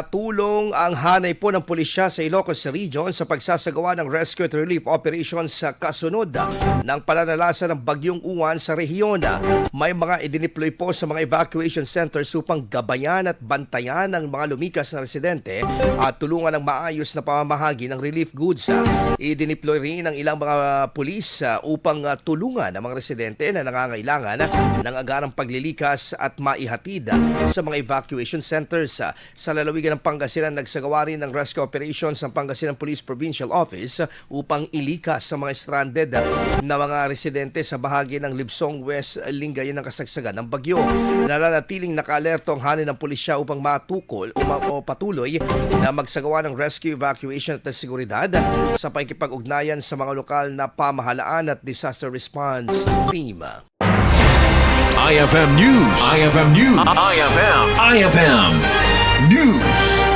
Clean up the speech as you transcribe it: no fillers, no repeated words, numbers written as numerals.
Tulong ang hanay po ng pulisya sa Ilocos Region sa pagsasagawa ng rescue at relief operations sa kasunod ng pananalasa ng bagyong UWAN sa rehiyon. May mga idineploy po sa mga evacuation centers upang gabayan at bantayan ang mga lumikas na residente at tulungan ng maayos na pamamahagi ng relief goods. Idineploy rin ang ilang mga pulis upang tulungan ang mga residente na nangangailangan ng agarang paglilikas at maihatid sa mga evacuation centers. Sa lalawigan ng Pangasinan, nagsagawa rin ng rescue operations ng Pangasinan Police Provincial Office upang ilikas sa mga stranded na mga residente sa bahagi ng Libsong, West Lingayen ng kasagsagan ng bagyo. Nananatiling naka-alerto ang hanay ng pulisya upang matukol o patuloy na magsagawa ng rescue, evacuation at seguridad sa pakikipag-ugnayan sa mga lokal na pamahalaan at disaster response team. IFM News. IFM News. IFM News.